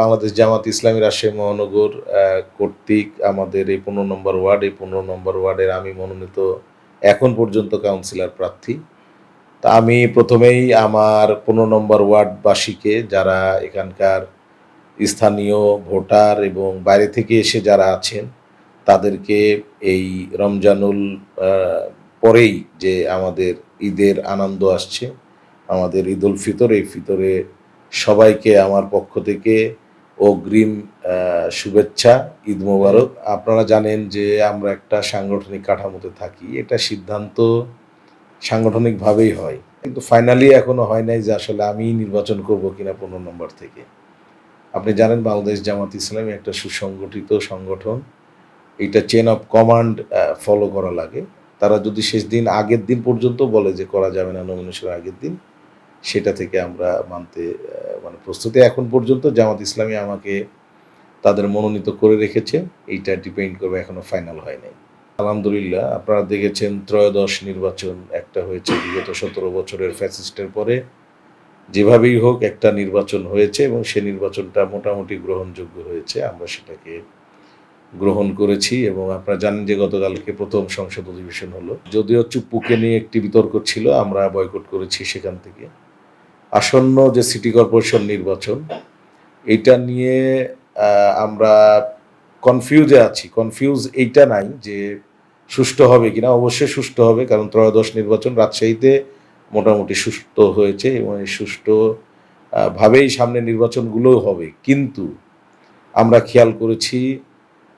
বাংলাদেশ জামাত ইসলামী রাজশাহী মহানগর কর্তৃক আমাদের এই ১৫ নম্বর ওয়ার্ড, এই ১৫ নম্বর ওয়ার্ডের আমি মনোনীত এখন পর্যন্ত কাউন্সিলর প্রার্থী। তা আমি প্রথমেই আমার ১৫ নম্বর ওয়ার্ডবাসীকে, যারা এখানকার স্থানীয় ভোটার এবং বাইরে থেকে এসে যারা আছেন, তাদেরকে এই রমজানুল আ পরেই যে আমাদের ঈদের আনন্দ আসছে, আমাদের ঈদুল ফিতর, এই ফিতরে সবাইকে আমার পক্ষ থেকে অগ্রিম আ শুভেচ্ছা, ঈদ মোবারক। আপনারা জানেন যে আমরা একটা সাংগঠনিক কাঠামোতে থাকি। এটা সিদ্ধান্ত সাংগঠনিকভাবেই হয়। কিন্তু ফাইনালি এখনো হয় নাই যে আসলে আমিই নির্বাচন করব কিনা ১৫ নম্বর থেকে। আপনি জানেন বাংলাদেশ জামাত ইসলামী একটা সুসংগঠিত সংগঠন। এইটা চেইন অফ কমান্ড ফলো করা লাগে। তারা যদি শেষ দিন আগের দিন পর্যন্ত বলে যে করা যাবে না নমিনেশনের আগের দিন, সেটা থেকে আমরা মানতে মানে প্রস্তুতি। এখন পর্যন্ত জামাত ইসলামী আমাকে তাদের মনোনীত করে রেখেছে। এইটা ডিপেন্ড করবে, এখনো ফাইনাল হয় নাই। আলহামদুলিল্লাহ, আপনারা দেখেছেন ত্রয়োদশ নির্বাচন একটা হয়েছে বিগত ১৭ বছরের ফ্যাসিস্টের পরে। যেভাবেই হোক একটা নির্বাচন হয়েছে এবং সে নির্বাচনটা মোটামুটি গ্রহণযোগ্য হয়েছে। আমরা সেটাকে গ্রহণ করেছি এবং আপনারা জানেন যে গতকালকে ১ম সংসদ অধিবেশন হলো। যদিও চুপ্পুকে নিয়ে একটি বিতর্ক ছিল, আমরা বয়কট করেছি সেখান থেকে। আসন্ন যে সিটি কর্পোরেশন নির্বাচন, এইটা নিয়ে আমরা কনফিউজে আছি। কনফিউজ এইটা নাই যে সুষ্ঠু হবে কিনা। অবশ্যই সুষ্ঠু হবে, কারণ ত্রয়োদশ নির্বাচন রাজশাহীতে মোটামুটি সুষ্ঠু হয়েছে এবং এই সুষ্ঠু ভাবেই সামনের নির্বাচনগুলোও হবে। কিন্তু আমরা খেয়াল করেছি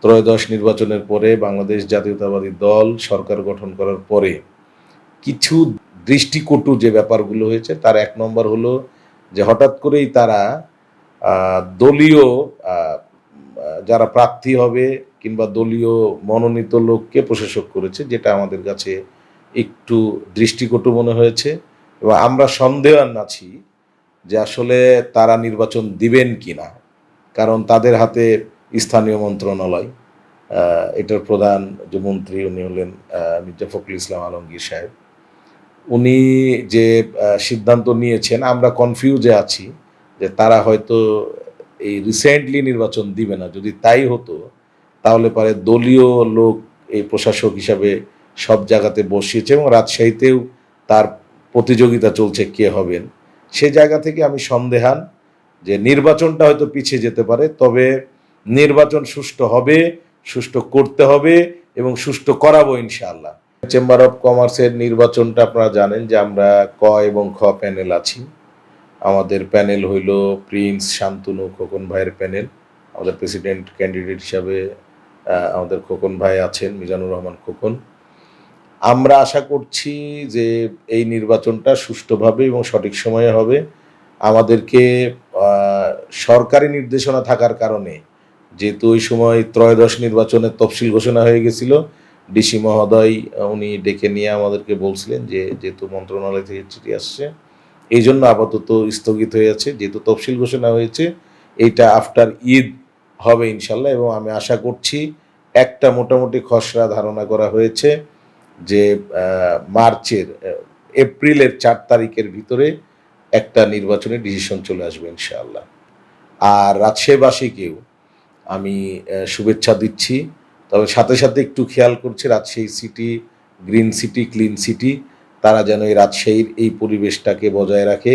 ত্রয়োদশ নির্বাচনের পরে বাংলাদেশ জাতীয়তাবাদী দল সরকার গঠন করার পরে কিছু দৃষ্টিকটু যে ব্যাপারগুলো হয়েছে, তার ১ নম্বর হলো যে হঠাৎ করেই তারা দলীয় যারা প্রার্থী হবে কিংবা দলীয় মনোনীত লোককে প্রশাসক করেছে, যেটা আমাদের কাছে একটু দৃষ্টিকটু মনে হয়েছে এবং আমরা সন্দেহান আছি যে আসলে তারা নির্বাচন দিবেন কিনা। কারণ তাদের হাতে স্থানীয় মন্ত্রণালয়, এটার প্রধান যে মন্ত্রী উনি হলেন মির্জা ফখরুল ইসলাম আলমগীর সাহেব। উনি যে সিদ্ধান্ত নিয়েছেন, আমরা কনফিউজে আছি যে তারা হয়তো এই রিসেন্টলি নির্বাচন দিবে না। যদি তাই হতো তাহলে পরে দলীয় লোক এই প্রশাসক হিসাবে সব জায়গাতে বসিয়েছে এবং রাজশাহীতেও তার প্রতিযোগিতা চলছে কে হবেন। সে জায়গা থেকে আমি সন্দেহান যে নির্বাচনটা হয়তো পিছিয়ে যেতে পারে, তবে নির্বাচন সুষ্ঠু হবে, সুষ্ঠু করতে হবে এবং সুষ্ঠু করাবো ইনশাআল্লাহ। চেম্বার অফ কমার্সের নির্বাচনটা আপনারা জানেন যে আমরা ক এবং খ প্যানেল আছি। আমাদের প্যানেল হইল প্রিন্স, শান্তনু, খোকন ভাইয়ের প্যানেল। আমাদের প্রেসিডেন্ট ক্যান্ডিডেট হিসাবে আমাদের খোকন ভাই আছেন, মিজানুর রহমান খোকন। আমরা আশা করছি যে এই নির্বাচনটা সুষ্ঠুভাবে এবং সঠিক সময়ে হবে। আমাদেরকে সরকারি নির্দেশনা থাকার কারণে, যেহেতু ওই সময় ত্রয়োদশ নির্বাচনের তফসিল ঘোষণা হয়ে গেছিল, ডিসি মহোদয় উনি ডেকে নিয়ে আমাদেরকে বলছিলেন যে যেহেতু মন্ত্রণালয় থেকে চিঠি আসছে, এই জন্য আপাতত স্থগিত হয়ে আছে। যেহেতু তফসিল ঘোষণা হয়েছে, এইটা আফটার ঈদ হবে ইনশাল্লাহ এবং আমি আশা করছি একটা মোটামুটি খসড়া ধারণা করা হয়েছে যে এপ্রিলের ৪ তারিখের ভিতরে একটা নির্বাচনের ডিসিশন চলে আসবে ইনশাআল্লাহ। আর রাজশাহীবাসীকেও আমি শুভেচ্ছা দিচ্ছি। তবে সাথে, সাথে একটু খেয়াল করছি Rajshahi city green city, clean city, তারা যেন এই রাজশাহীর এই পরিবেশটাকে বজায় রাখে,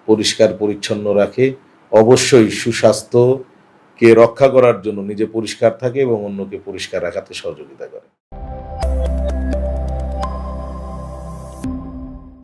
পরিষ্কার পরিচ্ছন্ন রাখে। অবশ্যই সুস্বাস্থ্যকে রক্ষা করার জন্য নিজে পরিষ্কার থাকে এবং অন্যকে পরিষ্কার রাখাতে সহযোগিতা করে।